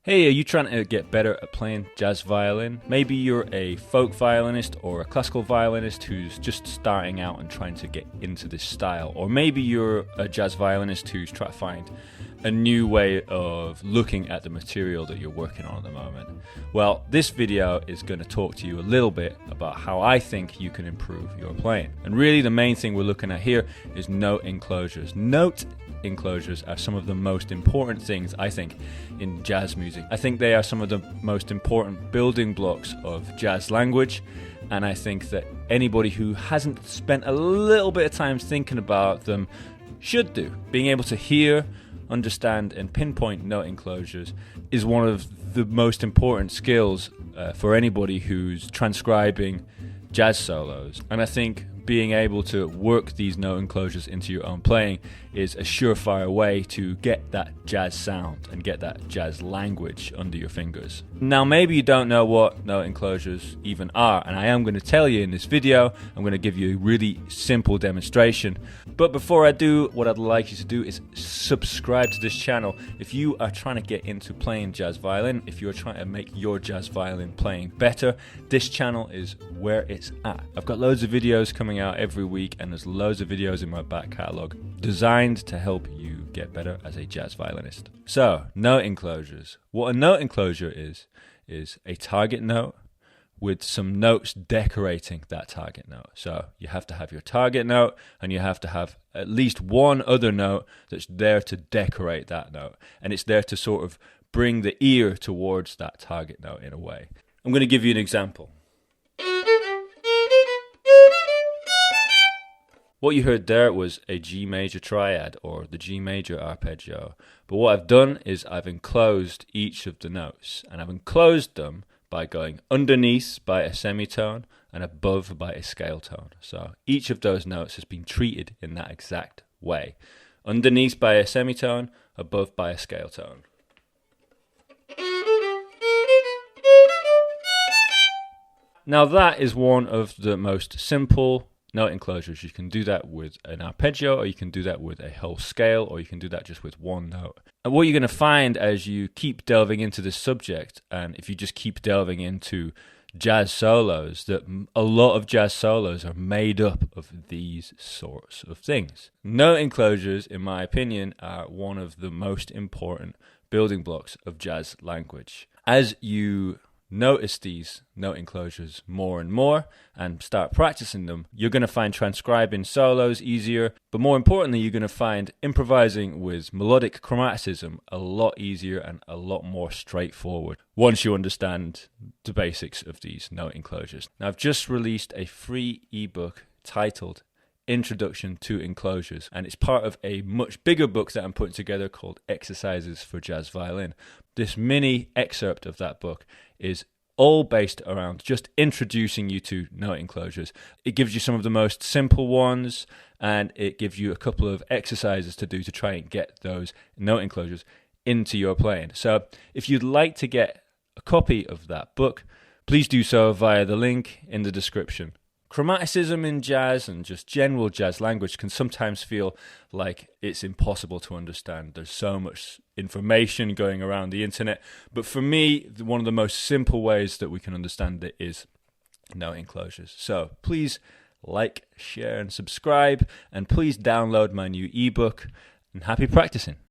Hey, are you trying to get better at playing jazz violin? Maybe you're a folk violinist or a classical violinist who's just starting out and trying to get into this style. Or maybe you're a jazz violinist who's trying to find a new way of looking at the material that you're working on at the moment. Well, this video is going to talk to you a little bit about how I think you can improve your playing. And really the main thing we're looking at here is note enclosures. Note enclosures are some of the most important things, I think, in jazz music. I think they are some of the most important building blocks of jazz language, and I think that anybody who hasn't spent a little bit of time thinking about them should do. Being able to hear, understand, and pinpoint note enclosures is one of the most important skills for anybody who's transcribing jazz solos. And I think being able to work these note enclosures into your own playing is a surefire way to get that jazz sound and get that jazz language under your fingers. Now, maybe you don't know what note enclosures even are, and I am going to tell you in this video. I'm going to give you a really simple demonstration. But before I do, what I'd like you to do is subscribe to this channel. If you are trying to get into playing jazz violin, if you're trying to make your jazz violin playing better, this channel is where it's at. I've got loads of videos coming out every week, and there's loads of videos in my back catalogue designed to help you get better as a jazz violinist. So, note enclosures. What a note enclosure is a target note with some notes decorating that target note. So you have to have your target note, and you have to have at least one other note that's there to decorate that note, and it's there to sort of bring the ear towards that target note in a way. I'm going to give you an example. What you heard there was a G major triad, or the G major arpeggio. But what I've done is I've enclosed each of the notes, and I've enclosed them by going underneath by a semitone and above by a scale tone. So each of those notes has been treated in that exact way. Underneath by a semitone, above by a scale tone. Now that is one of the most simple note enclosures. You can do that with an arpeggio, or you can do that with a whole scale, or you can do that just with one note. And what you're going to find as you keep delving into this subject, and if you just keep delving into jazz solos, that a lot of jazz solos are made up of these sorts of things. Note enclosures, in my opinion, are one of the most important building blocks of jazz language. As you notice these note enclosures more and more and start practicing them, you're going to find transcribing solos easier, but more importantly, you're going to find improvising with melodic chromaticism a lot easier and a lot more straightforward once you understand the basics of these note enclosures. Now, I've just released a free ebook titled Introduction to Enclosures, and it's part of a much bigger book that I'm putting together called Exercises for Jazz Violin. This mini excerpt of that book is all based around just introducing you to note enclosures. It gives you some of the most simple ones, and it gives you a couple of exercises to do to try and get those note enclosures into your playing. So if you'd like to get a copy of that book, please do so via the link in the description. Chromaticism in jazz and just general jazz language can sometimes feel like it's impossible to understand. There's so much information going around the internet. But for me, one of the most simple ways that we can understand it is note enclosures. So please like, share, and subscribe. And please download my new ebook. And happy practicing.